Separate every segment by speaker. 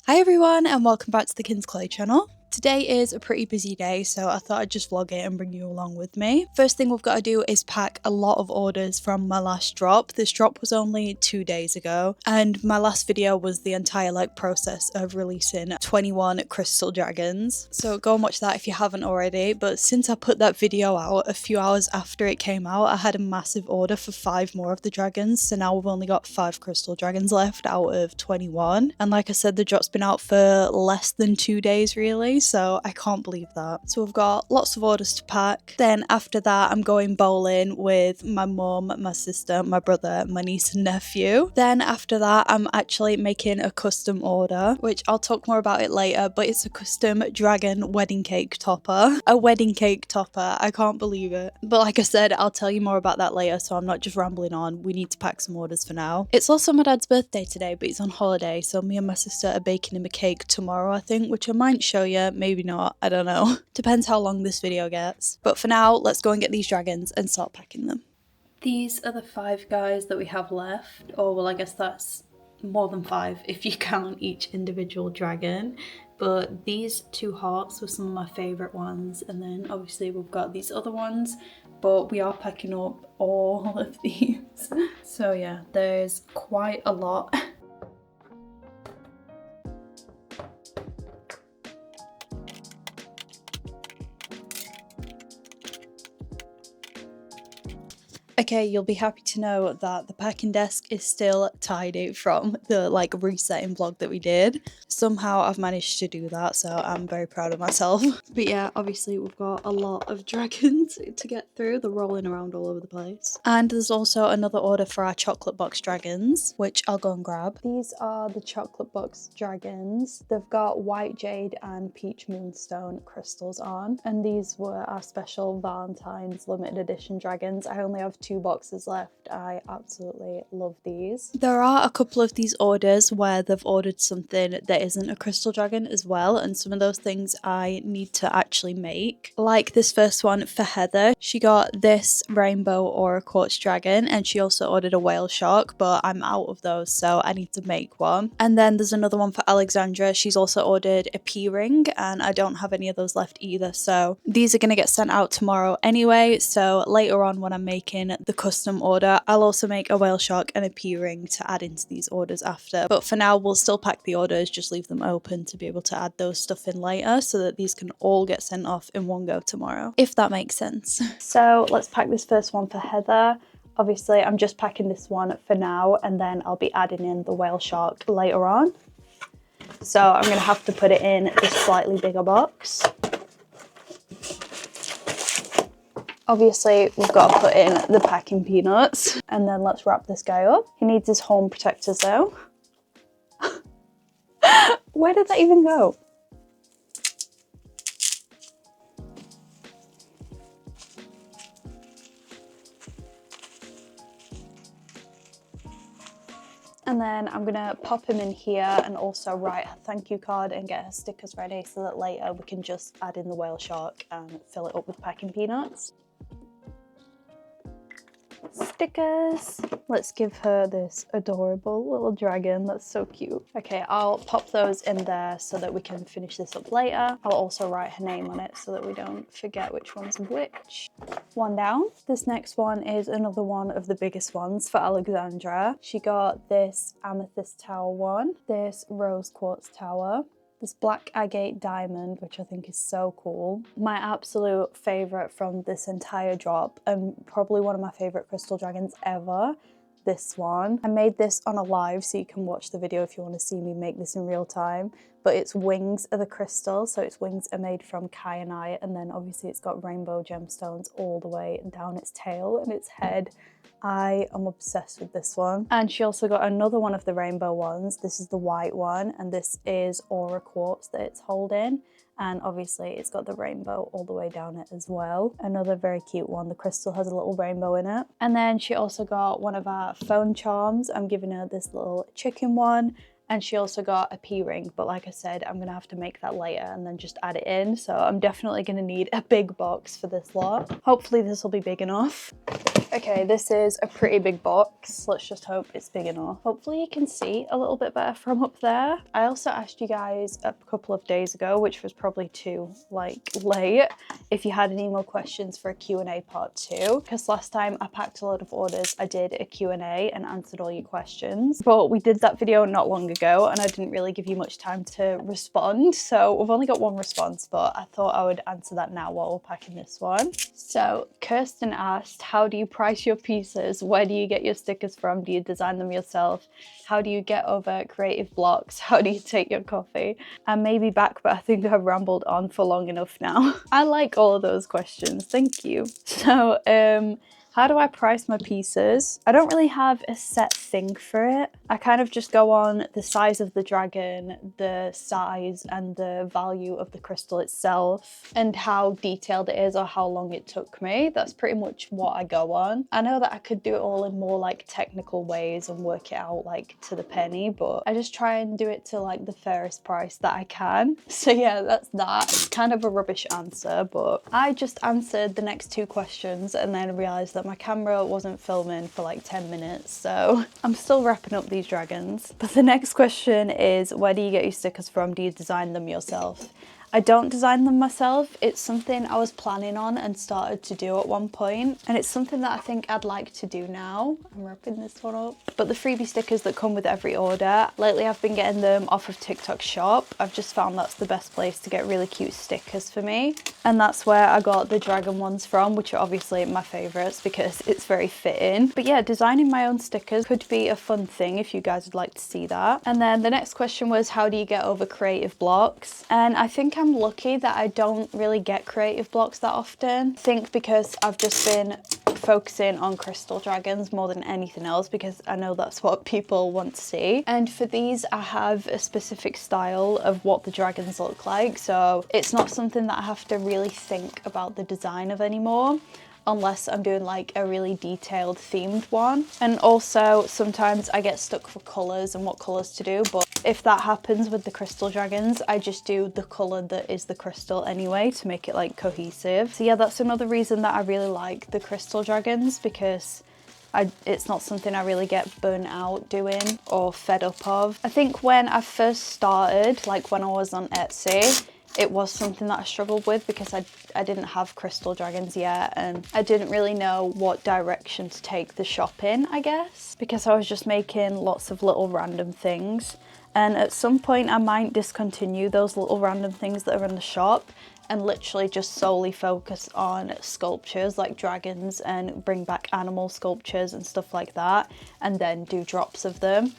Speaker 1: Hi everyone and welcome back to the Kin's Clay channel. Today is a pretty busy day, so I thought I'd just vlog it and bring you along with me. First thing we've got to do is pack a lot of orders from my last drop. This drop was only 2 days ago, and my last video was the entire process of releasing 21 crystal dragons. So go and watch that if you haven't already. But since I put that video out a few hours after it came out, I had a massive order for 5 more of the dragons. So now we've only got 5 crystal dragons left out of 21. And like I said, the drop's been out for less than 2 days really. So I can't believe that. So we've got lots of orders to pack. Then after that, I'm going bowling with my mum, my sister, my brother, my niece and nephew. Then after that, I'm actually making a custom order, which I'll talk more about it later, but it's a custom dragon wedding cake topper. A wedding cake topper. I can't believe it. But like I said, I'll tell you more about that later, so I'm not just rambling on. We need to pack some orders for now. It's also my dad's birthday today, but he's on holiday, so me and my sister are baking him a cake tomorrow, I think, which I might show you. Maybe not, I don't know. Depends how long this video gets. But for now, let's go and get these dragons and start packing them. These are the 5 guys that we have left. Oh, well, I guess that's more than 5 if you count each individual dragon. But these 2 hearts were some of my favourite ones. And then obviously we've got these other ones, but we are packing up all of these. So yeah, there's quite a lot. Okay, you'll be happy to know that the packing desk is still tidy from the resetting vlog that we did. Somehow I've managed to do that, so I'm very proud of myself. But yeah, obviously we've got a lot of dragons to get through. They're rolling around all over the place. And there's also another order for our chocolate box dragons, which I'll go and grab. These are the chocolate box dragons. They've got white jade and peach moonstone crystals on. And these were our special Valentine's limited edition dragons. I only have 2 boxes left. I absolutely love these. There are a couple of these orders where they've ordered something that isn't a crystal dragon as well, and some of those things I need to actually make. Like this first one for Heather, she got this rainbow aura quartz dragon, and she also ordered a whale shark, but I'm out of those, so I need to make one. And then there's another one for Alexandra. She's also ordered a P ring, and I don't have any of those left either, so these are going to get sent out tomorrow anyway. So later on when I'm making the custom order, I'll also make a whale shark and a P ring to add into these orders after. But for now, we'll still pack the orders, just leave them open to be able to add those stuff in later so that these can all get sent off in one go tomorrow, if that makes sense. So let's pack this first one for Heather. Obviously, I'm just packing this one for now, and then I'll be adding in the whale shark later on. So I'm going to have to put it in this slightly bigger box. Obviously, we've got to put in the packing peanuts, and then let's wrap this guy up. He needs his home protectors though. Where did that even go? And then I'm gonna pop him in here and also write a thank you card and get her stickers ready so that later we can just add in the whale shark and fill it up with packing peanuts. Stickers. Let's give her this adorable little dragon. That's so cute. Okay, I'll pop those in there so that we can finish this up later. I'll also write her name on it so that we don't forget which one's which. One down. This next one is another one of the biggest ones for Alexandra. She got this amethyst tower one, this rose quartz tower, this black agate diamond, which I think is so cool. My absolute favourite from this entire drop, and probably one of my favourite crystal dragons ever, this one. I made this on a live, so you can watch the video if you want to see me make this in real time. But its wings are the crystal, so its wings are made from kyanite, and then obviously it's got rainbow gemstones all the way down its tail and its head. I am obsessed with this one. And she also got another one of the rainbow ones. This is the white one, and this is aura quartz that it's holding. And obviously it's got the rainbow all the way down it as well. Another very cute one. The crystal has a little rainbow in it. And then she also got one of our phone charms. I'm giving her this little chicken one. And she also got a P ring, but like I said, I'm gonna have to make that later and then just add it in. So I'm definitely gonna need a big box for this lot. Hopefully this will be big enough. Okay, this is a pretty big box. Let's just hope it's big enough. Hopefully you can see a little bit better from up there. I also asked you guys a couple of days ago, which was probably too late, if you had any more questions for a Q&A part 2, because last time I packed a load of orders, I did a Q&A and answered all your questions. But we did that video not long ago and I didn't really give you much time to respond. So we've only got one response, but I thought I would answer that now while we're packing this one. So Kirsten asked, how do you price your pieces? Where do you get your stickers from? Do you design them yourself? How do you get over creative blocks? How do you take your coffee? I may be back, but I think I've rambled on for long enough now. I like all of those questions, thank you. So how do I price my pieces? I don't really have a set thing for it. I kind of just go on the size of the dragon, the size and the value of the crystal itself, and how detailed it is or how long it took me. That's pretty much what I go on. I know that I could do it all in more like technical ways and work it out like to the penny, but I just try and do it to like the fairest price that I can. So yeah, that's that. It's kind of a rubbish answer, but I just answered the next 2 questions and then realized that my camera wasn't filming for like 10 minutes, so I'm still wrapping up these dragons. But the next question is, where do you get your stickers from? Do you design them yourself? I don't design them myself. It's something I was planning on and started to do at one point, and it's something that I think I'd like to do now. I'm wrapping this one up. But the freebie stickers that come with every order, lately I've been getting them off of TikTok shop. I've just found that's the best place to get really cute stickers for me, and that's where I got the dragon ones from, which are obviously my favorites because it's very fitting. But yeah, designing my own stickers could be a fun thing if you guys would like to see that. And then the next question was, how do you get over creative blocks? And I think I'm lucky that I don't really get creative blocks that often. I think because I've just been focusing on crystal dragons more than anything else, because I know that's what people want to see. And for these, I have a specific style of what the dragons look like, so it's not something that I have to really think about the design of anymore, unless I'm doing like a really detailed themed one. And also sometimes I get stuck for colours and what colours to do, but if that happens with the crystal dragons, I just do the colour that is the crystal anyway to make it like cohesive. So yeah, that's another reason that I really like the crystal dragons, because it's not something I really get burnt out doing or fed up of. I think when I first started, like when I was on Etsy, it was something that I struggled with because I didn't have crystal dragons yet, and I didn't really know what direction to take the shop in, I guess, because I was just making lots of little random things. And at some point I might discontinue those little random things that are in the shop and literally just solely focus on sculptures like dragons and bring back animal sculptures and stuff like that, and then do drops of them.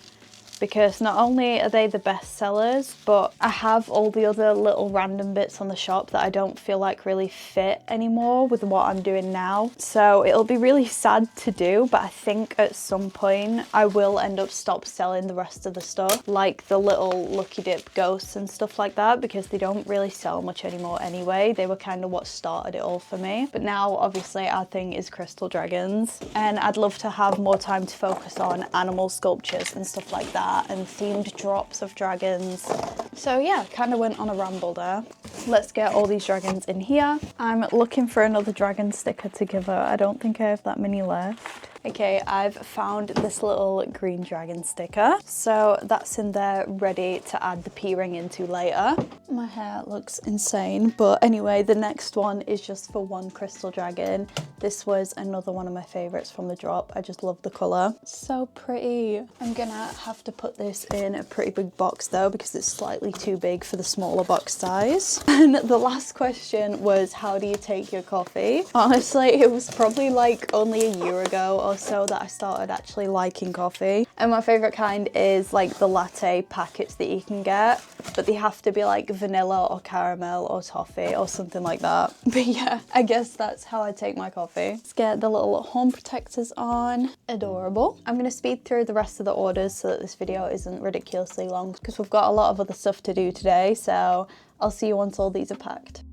Speaker 1: Because not only are they the best sellers, but I have all the other little random bits on the shop that I don't feel like really fit anymore with what I'm doing now. So it'll be really sad to do, but I think at some point I will end up stop selling the rest of the stuff, like the little Lucky Dip ghosts and stuff like that, because they don't really sell much anymore anyway. They were kind of what started it all for me. But now obviously our thing is crystal dragons, and I'd love to have more time to focus on animal sculptures and stuff like that, and themed drops of dragons. So yeah, kind of went on a ramble there. Let's get all these dragons in here. I'm looking for another dragon sticker to give her. I don't think I have that many left. Okay, I've found this little green dragon sticker. So that's in there ready to add the P-ring into later. My hair looks insane, but anyway, the next one is just for one crystal dragon. This was another one of my favorites from the drop. I just love the color. So pretty. I'm gonna have to put this in a pretty big box though, because it's slightly too big for the smaller box size. And the last question was, how do you take your coffee? Honestly, it was probably like only a year ago or so that I started actually liking coffee. And my favorite kind is like the latte packets that you can get, but they have to be like vanilla or caramel or toffee or something like that. But yeah, I guess that's how I take my coffee. Let's get the little horn protectors on. Adorable. I'm gonna speed through the rest of the orders so that this video isn't ridiculously long, because we've got a lot of other stuff to do today, so I'll see you once all these are packed.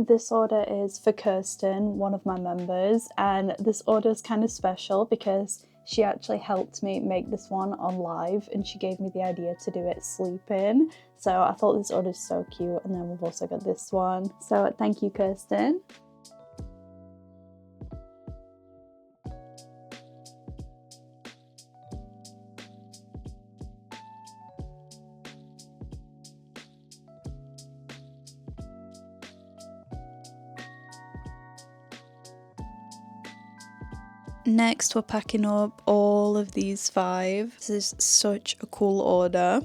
Speaker 1: This order is for Kirsten, one of my members, and this order is kind of special because she actually helped me make this one on live and she gave me the idea to do it sleeping. So I thought this order is so cute, and then we've also got this one. So thank you, Kirsten. Next, we're packing up all of these 5. This is such a cool order.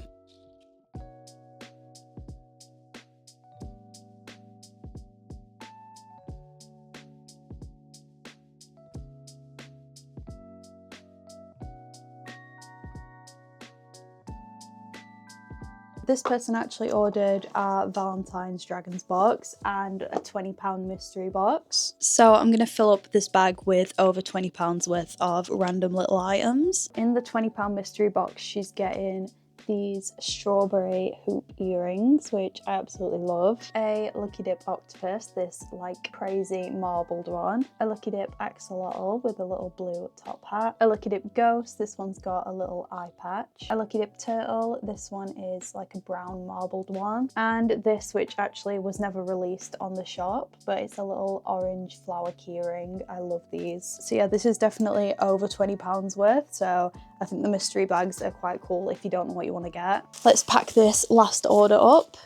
Speaker 1: This person actually ordered a Valentine's Dragons box and a £20 mystery box. So I'm going to fill up this bag with over £20 worth of random little items. In the £20 mystery box, she's getting these strawberry hoop earrings, which I absolutely love. A Lucky Dip octopus, this like crazy marbled one. A Lucky Dip axolotl with a little blue top hat. A Lucky Dip ghost, this one's got a little eye patch. A Lucky Dip turtle, this one is like a brown marbled one. And this, which actually was never released on the shop, but it's a little orange flower keyring. I love these. So yeah, this is definitely over £20 worth, so I think the mystery bags are quite cool if you don't know what you want to get. Let's pack this last order up.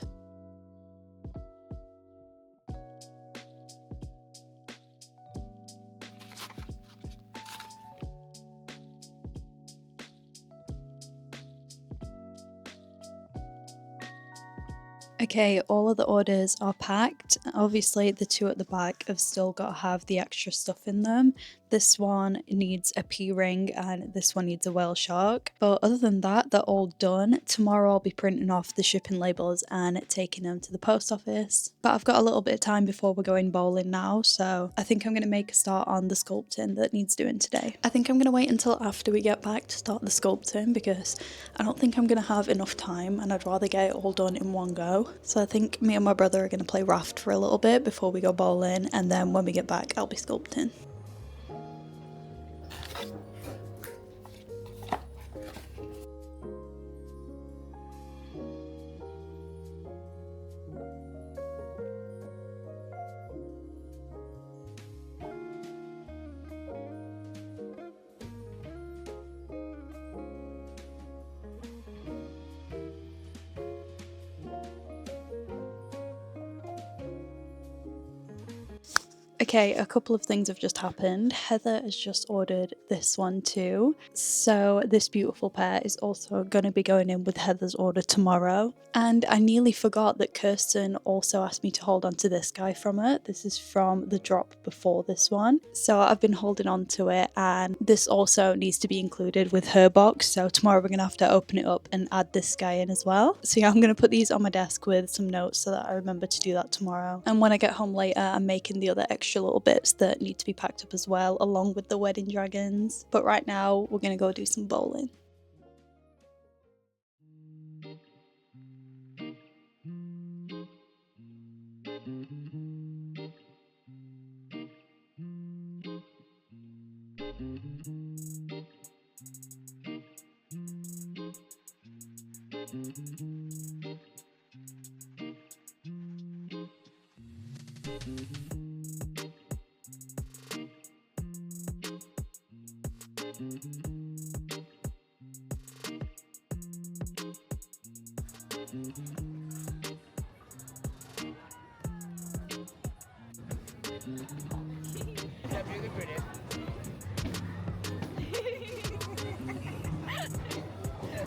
Speaker 1: Okay, all of the orders are packed. Obviously, the 2 at the back have still got to have the extra stuff in them. This one needs a P ring and this one needs a whale shark. But other than that, they're all done. Tomorrow I'll be printing off the shipping labels and taking them to the post office. But I've got a little bit of time before we're going bowling now, so I think I'm going to make a start on the sculpting that needs doing today. I think I'm going to wait until after we get back to start the sculpting because I don't think I'm going to have enough time and I'd rather get it all done in one go. So I think me and my brother are going to play raft for a little bit before we go bowling, and then when we get back I'll be sculpting. Okay, a couple of things have just happened. Heather has just ordered this one too. So this beautiful pair is also going to be going in with Heather's order tomorrow. And I nearly forgot that Kirsten also asked me to hold on to this guy from her. This is from the drop before this one. So I've been holding on to it, and this also needs to be included with her box. So tomorrow we're going to have to open it up and add this guy in as well. So yeah, I'm going to put these on my desk with some notes so that I remember to do that tomorrow. And when I get home later, I'm making the other extra little bits that need to be packed up as well, along with the wedding dragons. But right now we're gonna go do some bowling.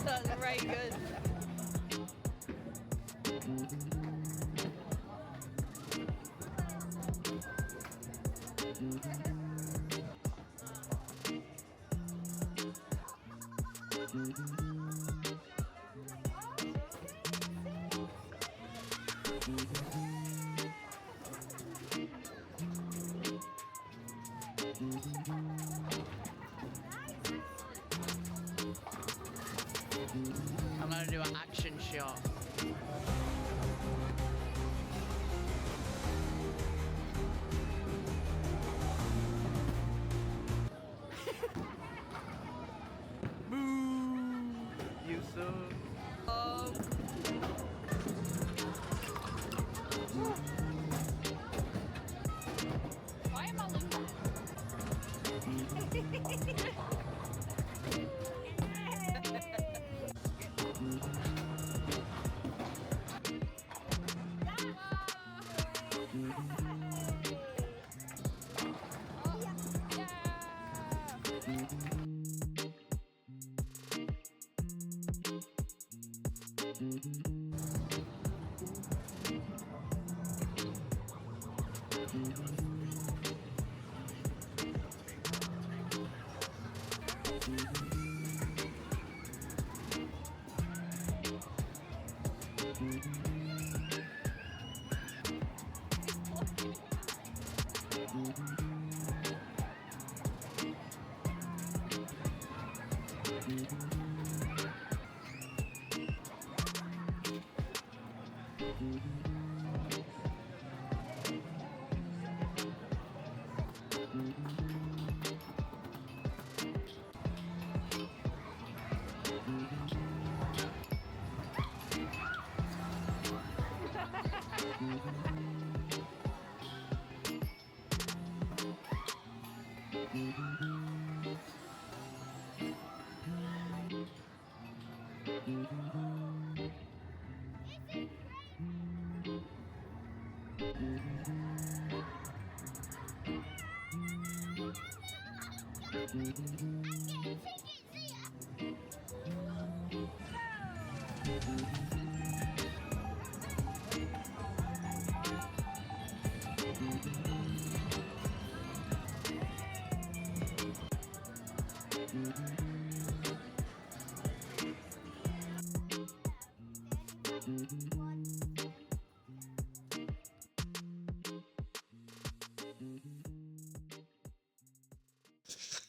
Speaker 2: That's very good. I'm gonna do an action shot.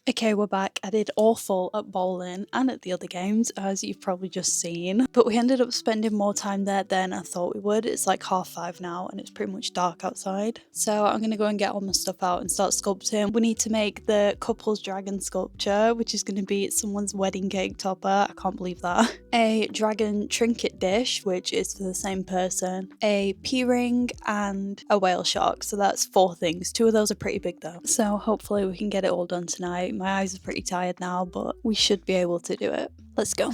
Speaker 1: Okay, we're back. I did awful at bowling and at the other games, as you've probably just seen. But we ended up spending more time there than I thought we would. It's like 5:30 now and it's pretty much dark outside. So I'm gonna go and get all my stuff out and start sculpting. We need to make the couple's dragon sculpture, which is gonna be someone's wedding cake topper. I can't believe that. A dragon trinket dish, which is for the same person. A pea ring and a whale shark. So that's 4 things. 2 of those are pretty big though. So hopefully we can get it all done tonight. My eyes are pretty tired now, but we should be able to do it. Let's go.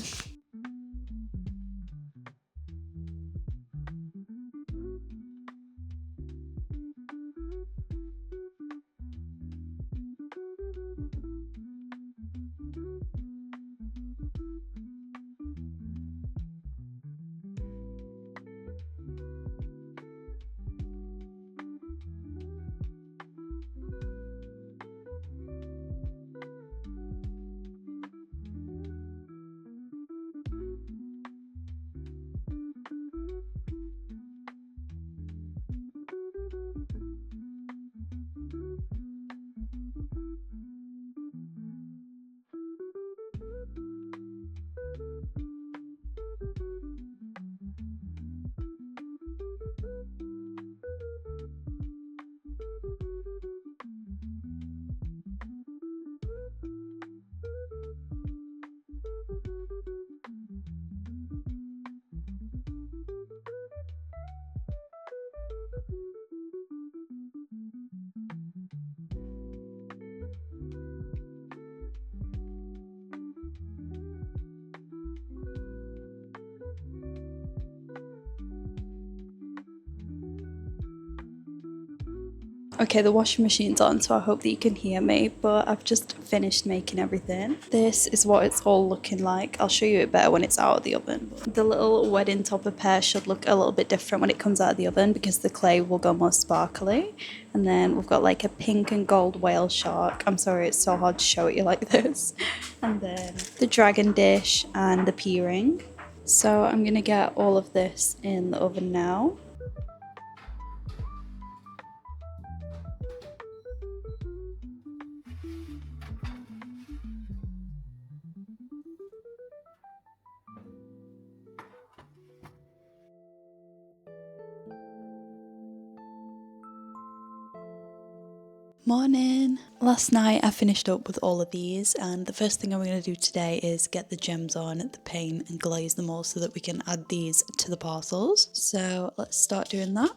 Speaker 1: Okay, the washing machine's on, so I hope that you can hear me, but I've just finished making everything. This is what it's all looking like. I'll show you it better when it's out of the oven. The little wedding topper pear should look a little bit different when it comes out of the oven because the clay will go more sparkly. And then we've got like a pink and gold whale shark. I'm sorry, it's so hard to show it you like this. And then the dragon dish and the pea ring. So I'm gonna get all of this in the oven now. Morning! Last night I finished up with all of these, and the first thing I'm going to do today is get the gems on the paint and glaze them all so that we can add these to the parcels. So let's start doing that.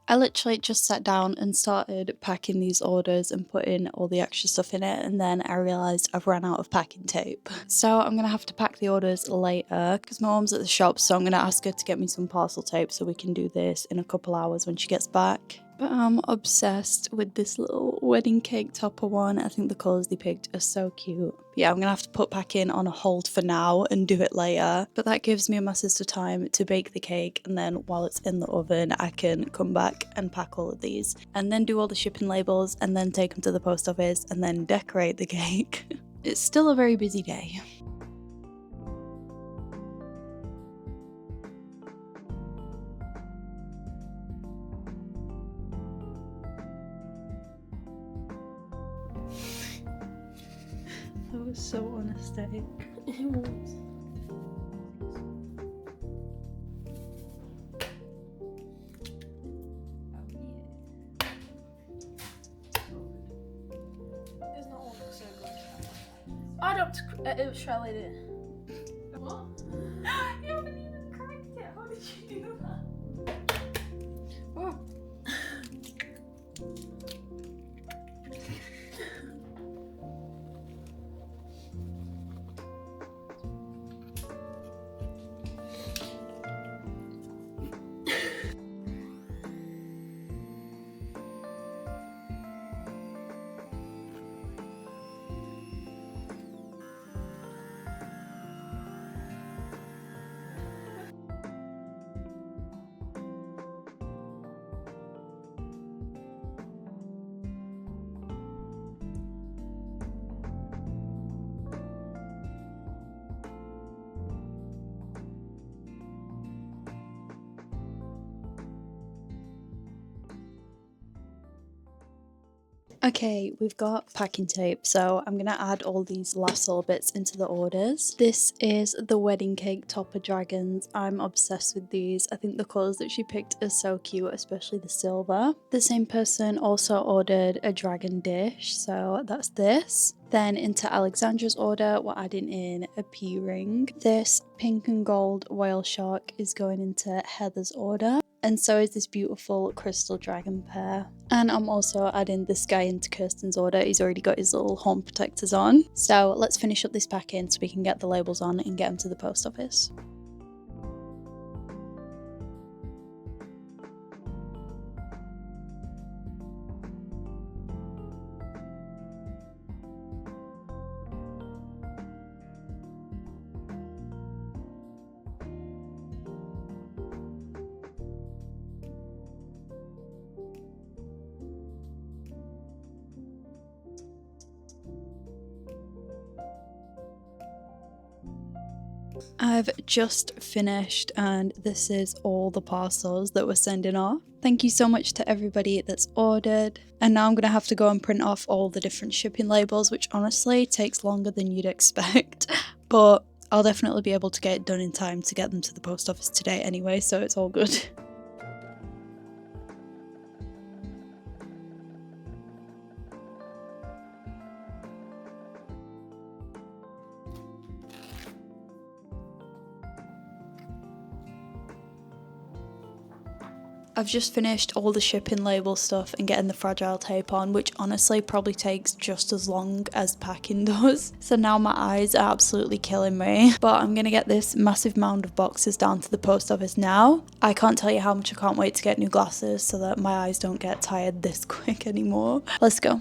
Speaker 1: I literally just sat down and started packing these orders and putting all the extra stuff in it, and then I realised I've run out of packing tape. So I'm gonna have to pack the orders later because my mom's at the shop, so I'm gonna ask her to get me some parcel tape so we can do this in a couple hours when she gets back. But I'm obsessed with this little wedding cake topper one. I think the colours they picked are so cute. Yeah, I'm gonna have to put packing on a hold for now and do it later. But that gives me and my sister time to bake the cake, and then while it's in the oven, I can come back and pack all of these, and then do all the shipping labels, and then take them to the post office, and then decorate the cake. It's still a very busy day. That was so unaesthetic.
Speaker 3: It was. It's not all so good. I don't. It was Shelley did. What? You haven't even cracked it. How did you do that? Oh.
Speaker 1: Okay, we've got packing tape, so I'm gonna add all these last little bits into the orders. This is the wedding cake topper dragons. I'm obsessed with these. I think the colours that she picked are so cute, especially the silver. The same person also ordered a dragon dish, so that's this. Then into Alexandra's order, we're adding in a pea ring. This pink and gold whale shark is going into Heather's order, and so is this beautiful crystal dragon pair. And I'm also adding this guy into Kirsten's order. He's already got his little horn protectors on. So let's finish up this packing so we can get the labels on and get them to the post office. I've just finished, and this is all the parcels that we're sending off. Thank you so much to everybody that's ordered. And now I'm going to have to go and print off all the different shipping labels, which honestly takes longer than you'd expect. But I'll definitely be able to get it done in time to get them to the post office today anyway, so it's all good. I've just finished all the shipping label stuff and getting the fragile tape on, which honestly probably takes just as long as packing does. So now my eyes are absolutely killing me. But I'm gonna get this massive mound of boxes down to the post office now. I can't tell you how much I can't wait to get new glasses so that my eyes don't get tired this quick anymore. Let's go.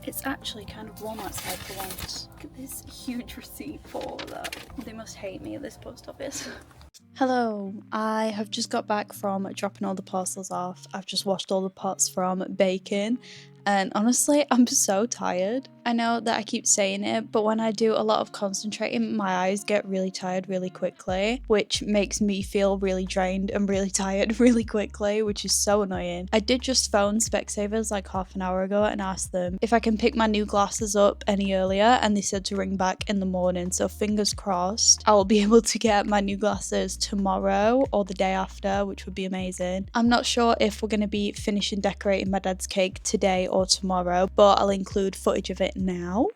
Speaker 1: It's actually kind of warm outside for once. Look at this huge receipt for all that. They must hate me at this post office. Hello, I have just got back from dropping all the parcels off. I've just washed all the pots from baking, and honestly, I'm so tired. I know that I keep saying it, but when I do a lot of concentrating, my eyes get really tired really quickly, which makes me feel really drained and really tired really quickly, which is so annoying. I did just phone Specsavers like half an hour ago and asked them if I can pick my new glasses up any earlier, and they said to ring back in the morning, so fingers crossed I will be able to get my new glasses tomorrow or the day after, which would be amazing. I'm not sure if we're going to be finishing decorating my dad's cake today or tomorrow, but I'll include footage of it now.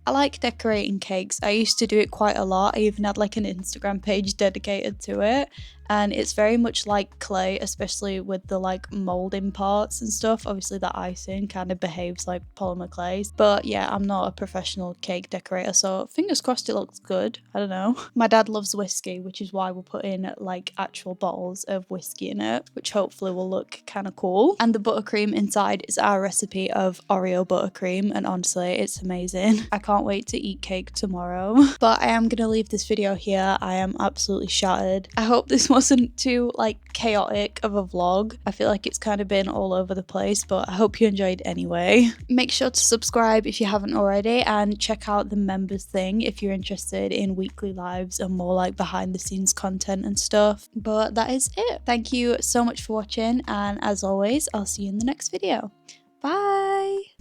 Speaker 1: I like decorating cakes. I used to do it quite a lot. I even had like an Instagram page dedicated to it. And it's very much like clay, especially with the like molding parts and stuff. Obviously the icing kind of behaves like polymer clays. But yeah, I'm not a professional cake decorator, so fingers crossed it looks good. I don't know. My dad loves whiskey, which is why we're putting like actual bottles of whiskey in it, which hopefully will look kind of cool. And the buttercream inside is our recipe of Oreo buttercream, and honestly, it's amazing. I can't wait to eat cake tomorrow. But I am gonna leave this video here. I am absolutely shattered. I hope this wasn't too like chaotic of a vlog. I feel like it's kind of been all over the place, but I hope you enjoyed anyway. Make sure to subscribe if you haven't already, and check out the members thing if you're interested in weekly lives and more like behind the scenes content and stuff. But that is it. Thank you so much for watching, and as always, I'll see you in the next video. Bye!